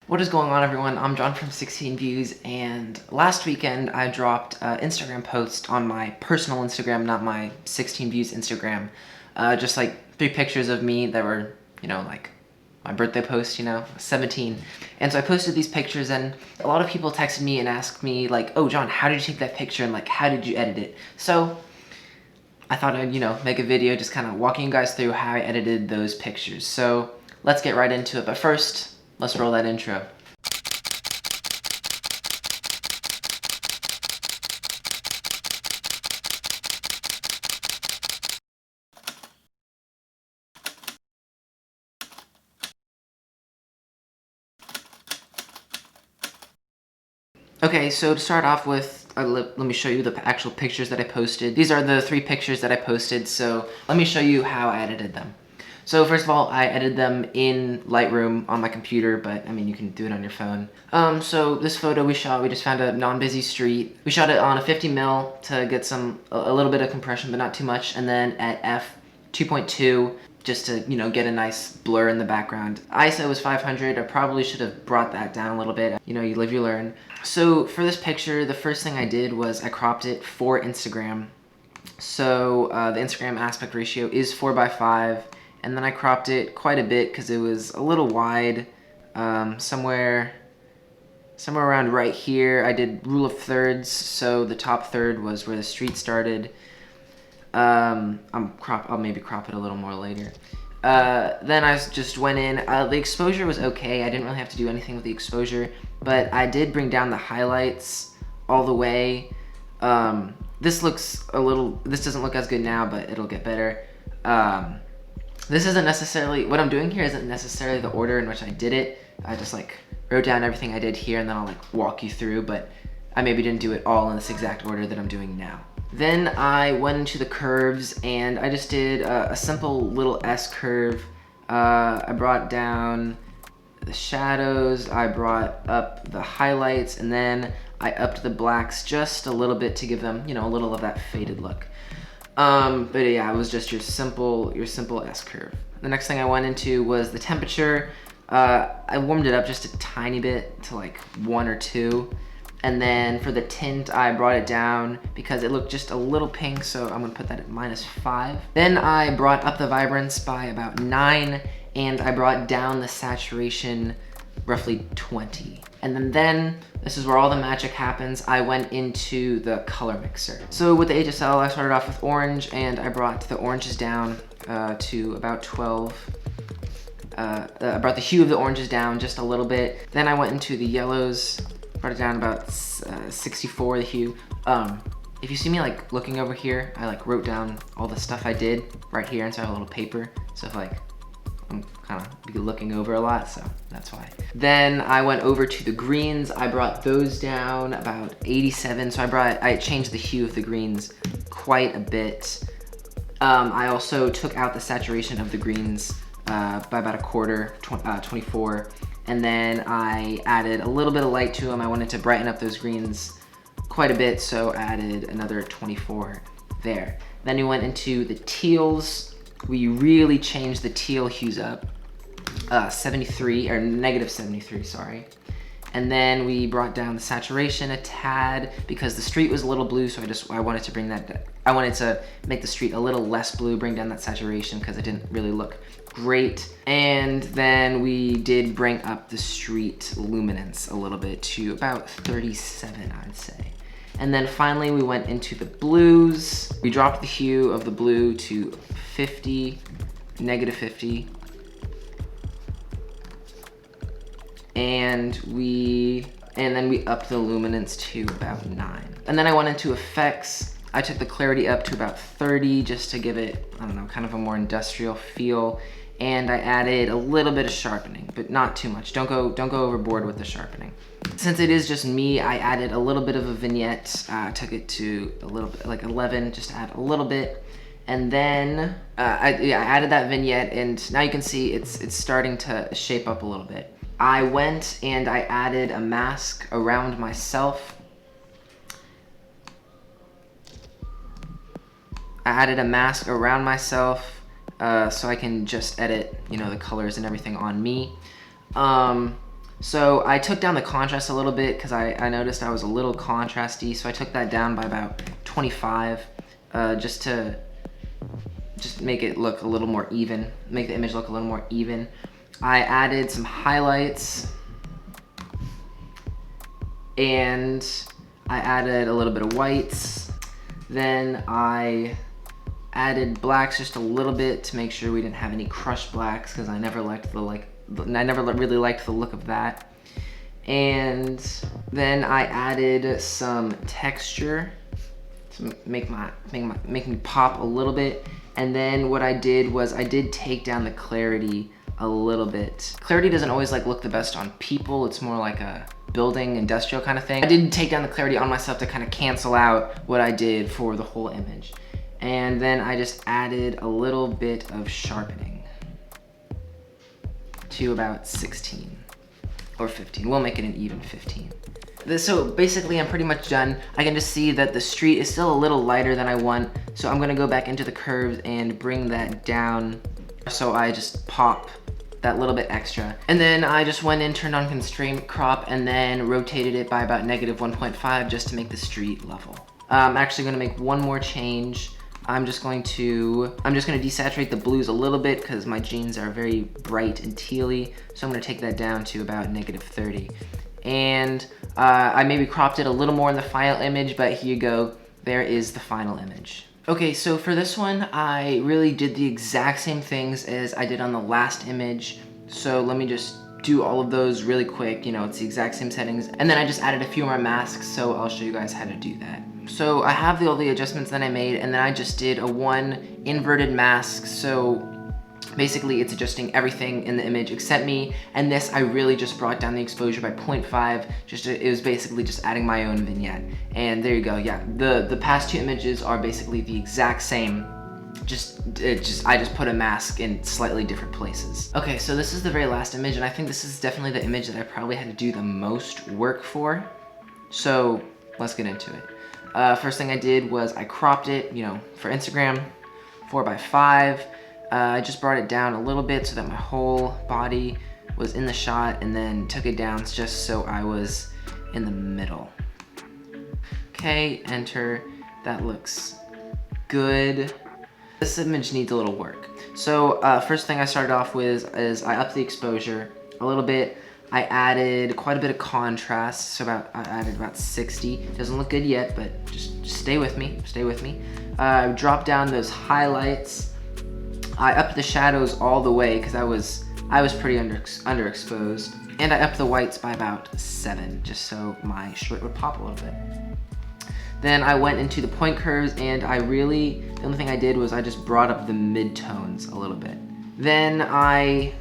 What is going on, everyone? I'm John from 16 Views, and last weekend I dropped an Instagram post on my personal Instagram, not my 16 Views Instagram. Just like 3 pictures of me that were, like my birthday post, 17. And so I posted these pictures, and a lot of people texted me and asked me, like, oh, John, how did you take that picture, and like, how did you edit it? So I thought I'd, make a video just kind of walking you guys through how I edited those pictures. So let's get right into it, but first, let's roll that intro. Okay, so to start off with, let me show you the actual pictures that I posted. These are the 3 pictures that I posted, so let me show you how I edited them. So first of all, I edited them in Lightroom on my computer, but I mean, you can do it on your phone. So this photo we just found a non-busy street. We shot it on a 50mm to get a little bit of compression, but not too much, and then at f2.2, just to, get a nice blur in the background. ISO was 500, I probably should have brought that down a little bit. You live, you learn. So for this picture, the first thing I did was I cropped it for Instagram. So the Instagram aspect ratio is 4:5, and then I cropped it quite a bit because it was a little wide, somewhere around right here. I did rule of thirds, so the top third was where the street started. I'll maybe crop it a little more later. Then I just went in. The exposure was okay. I didn't really have to do anything with the exposure, but I did bring down the highlights all the way. This doesn't look as good now, but it'll get better. This isn't necessarily, what I'm doing here isn't necessarily the order in which I did it. I just wrote down everything I did here, and then I'll walk you through, but I maybe didn't do it all in this exact order that I'm doing now. Then I went into the curves, and I just did a simple little S curve. I brought down the shadows, I brought up the highlights, and then I upped the blacks just a little bit to give them, a little of that faded look. But yeah, it was just your simple S curve. The next thing I went into was the temperature. I warmed it up just a tiny bit to 1 or 2. And then for the tint, I brought it down because it looked just a little pink, so I'm gonna put that at -5. Then I brought up the vibrance by about 9, and I brought down the saturation roughly 20. And then this is where all the magic happens. I went into the color mixer. So with the HSL, I started off with orange, and I brought the oranges down to about 12. I brought the hue of the oranges down just a little bit. Then I went into the yellows, brought it down about 64, the hue. If you see me looking over here, I wrote down all the stuff I did right here inside a little paper. So if I'm kind of looking over a lot, so that's why. Then I went over to the greens. I brought those down about 87. So I changed the hue of the greens quite a bit. I also took out the saturation of the greens by about a quarter, 24. And then I added a little bit of light to them. I wanted to brighten up those greens quite a bit, so added another 24 there. Then we went into the teals. We really changed the teal hues up, 73, or -73, sorry. And then we brought down the saturation a tad because the street was a little blue, so I wanted to make the street a little less blue, bring down that saturation because it didn't really look great. And then we did bring up the street luminance a little bit to about 37, I'd say. And then finally we went into the blues. We dropped the hue of the blue to 50, -50. And then we upped the luminance to about 9. And then I went into effects. I took the clarity up to about 30 just to give it, I don't know, kind of a more industrial feel. And I added a little bit of sharpening, but not too much. Don't go overboard with the sharpening. Since it is just me, I added a little bit of a vignette. Took it to a little bit, 11, just to add a little bit. And then I added that vignette, and now you can see it's starting to shape up a little bit. I went and I added a mask around myself. So I can just edit, the colors and everything on me. So I took down the contrast a little bit because I noticed I was a little contrasty, so I took that down by about 25 just to make it look a little more even, make the image look a little more even. I added some highlights and I added a little bit of whites. Then I added blacks just a little bit to make sure we didn't have any crushed blacks because I never really liked the look of that. And then I added some texture to make me pop a little bit. And then what I did was I did take down the clarity a little bit. Clarity doesn't always look the best on people. It's more like a building, industrial kind of thing. I did take down the clarity on myself to kind of cancel out what I did for the whole image. And then I just added a little bit of sharpening to about 16 or 15. We'll make it an even 15. So basically I'm pretty much done. I can just see that the street is still a little lighter than I want. So I'm gonna go back into the curves and bring that down. So I just pop that little bit extra. And then I just went in, turned on constraint crop, and then rotated it by about -1.5 just to make the street level. I'm actually gonna make one more change. I'm just gonna desaturate the blues a little bit because my jeans are very bright and tealy. So I'm gonna take that down to about -30. And I maybe cropped it a little more in the final image, but here you go. There is the final image. Okay, so for this one, I really did the exact same things as I did on the last image. So let me just do all of those really quick. You know, it's the exact same settings. And then I just added a few more masks, so I'll show you guys how to do that. So I have all the adjustments that I made, and then I just did a one inverted mask. So basically it's adjusting everything in the image except me, and this I really just brought down the exposure by 0.5. It was basically just adding my own vignette. And there you go. Yeah, the past two images are basically the exact same. I just put a mask in slightly different places. Okay, so this is the very last image, and I think this is definitely the image that I probably had to do the most work for. So let's get into it. First thing I did was I cropped it, you know, for Instagram, 4:5. I just brought it down a little bit so that my whole body was in the shot, and then took it down just so I was in the middle. Okay, enter. That looks good. This image needs a little work. So first thing I started off with is I upped the exposure a little bit. I added quite a bit of contrast, so I added about 60. Doesn't look good yet, but just stay with me, stay with me. Dropped down those highlights. I upped the shadows all the way because I was pretty underexposed. And I upped the whites by about 7, just so my shirt would pop a little bit. Then I went into the point curves, and the only thing I did was I just brought up the midtones a little bit. Then I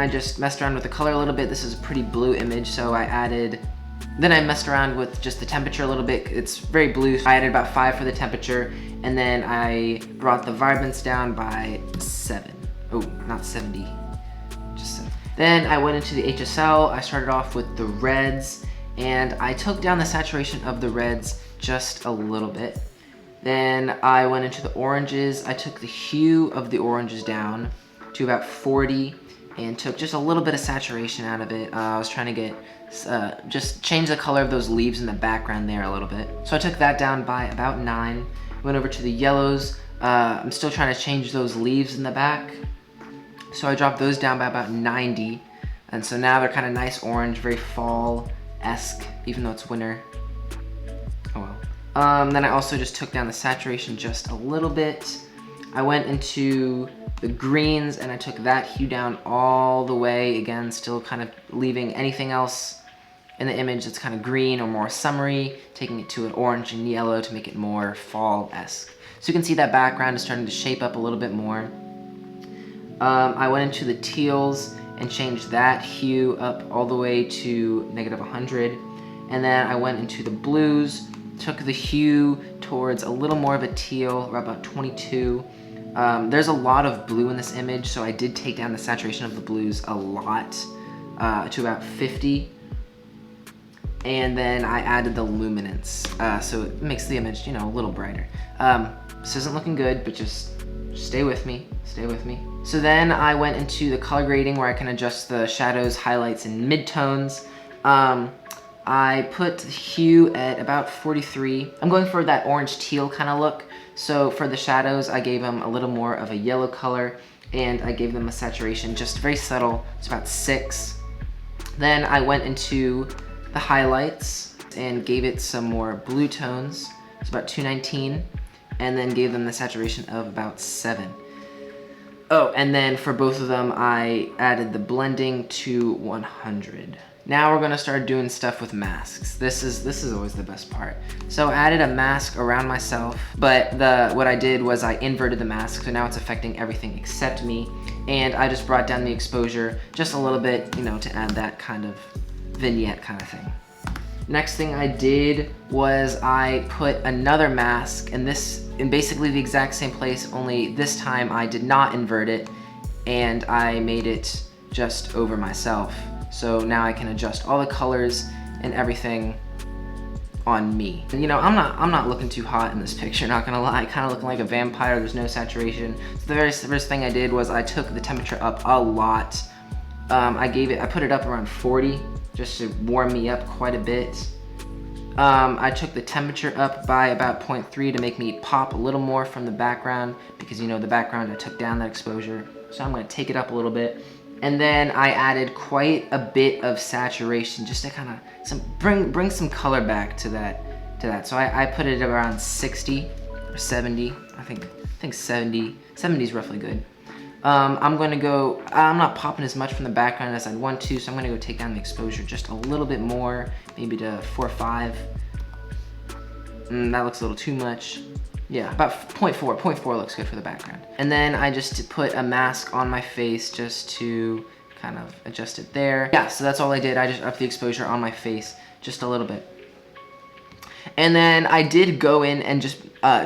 just messed around with the color a little bit. This is a pretty blue image, so then I messed around with just the temperature a little bit. It's very blue. I added about 5 for the temperature, and then I brought the vibrance down by 7. Oh, not 70, just 7. Then I went into the HSL. I started off with the reds, and I took down the saturation of the reds just a little bit. Then I went into the oranges. I took the hue of the oranges down to about 40 and took just a little bit of saturation out of it. I was trying to get, just change the color of those leaves in the background there a little bit. So I took that down by about 9. Went over to the yellows. I'm still trying to change those leaves in the back. So I dropped those down by about 90. And so now they're kind of nice orange, very fall-esque, even though it's winter. Oh well. Then I also just took down the saturation just a little bit. I went into the greens and I took that hue down all the way. Again, still kind of leaving anything else in the image that's kind of green or more summery, taking it to an orange and yellow to make it more fall-esque. So you can see that background is starting to shape up a little bit more. I went into the teals and changed that hue up all the way to -100. And then I went into the blues, took the hue towards a little more of a teal, or about 22. There's a lot of blue in this image, so I did take down the saturation of the blues a lot, to about 50. And then I added the luminance, so it makes the image, you know, a little brighter. This isn't looking good, but just stay with me, stay with me. So then I went into the color grading where I can adjust the shadows, highlights, and midtones. I put the hue at about 43. I'm going for that orange teal kind of look. So for the shadows, I gave them a little more of a yellow color, and I gave them a saturation, just very subtle. It's about 6. Then I went into the highlights and gave it some more blue tones. It's about 219, and then gave them the saturation of about 7. Oh, and then for both of them, I added the blending to 100. Now we're gonna start doing stuff with masks. This is always the best part. So I added a mask around myself, but what I did was I inverted the mask, so now it's affecting everything except me. And I just brought down the exposure just a little bit, you know, to add that kind of vignette kind of thing. Next thing I did was I put another mask in basically the exact same place, only this time I did not invert it, and I made it just over myself. So now I can adjust all the colors and everything on me. And, you know, I'm not looking too hot in this picture, not gonna lie. Kind of looking like a vampire. There's no saturation. So the very first thing I did was I took the temperature up a lot. I put it up around 40 just to warm me up quite a bit. I took the temperature up by about 0.3 to make me pop a little more from the background, because, you know, the background, I took down that exposure. So I'm gonna take it up a little bit. And then I added quite a bit of saturation just to kind of bring some color back to that. So I put it around 60 or 70. I think 70 is roughly good. I'm not popping as much from the background as I'd want to, so I'm gonna go take down the exposure just a little bit more, maybe to 4 or 5. That looks a little too much. Yeah, about 0.4. 0.4 looks good for the background. And then I just put a mask on my face just to kind of adjust it there. Yeah, so that's all I did. I just upped the exposure on my face just a little bit. And then I did go in and just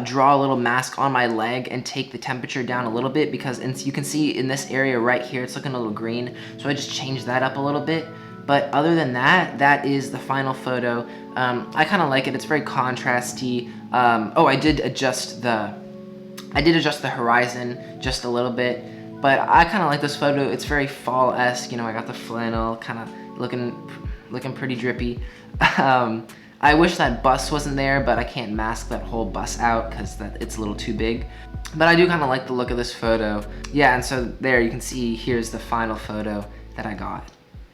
draw a little mask on my leg and take the temperature down a little bit, because you can see in this area right here, it's looking a little green. So I just changed that up a little bit. But other than that, that is the final photo. I kind of like it. It's very contrasty. Oh, I did adjust the horizon just a little bit. But I kind of like this photo. It's very fall-esque. You know, I got the flannel, kind of looking pretty drippy. I wish that bus wasn't there, but I can't mask that whole bus out because it's a little too big. But I do kind of like the look of this photo. Yeah, and so there you can see, here's the final photo that I got.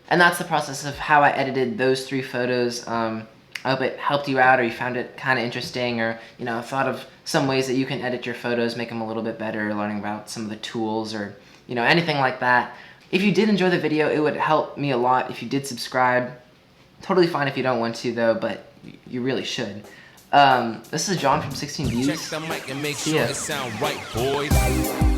And that's the process of how I edited those 3 photos. I hope it helped you out, or you found it kind of interesting, or, you know, thought of some ways that you can edit your photos, make them a little bit better, learning about some of the tools, or, you know, anything like that. If you did enjoy the video, it would help me a lot if you did subscribe. Totally fine if you don't want to, though, but you really should. This is John from 16 Views. Check the mic and make sure it sound right, boys.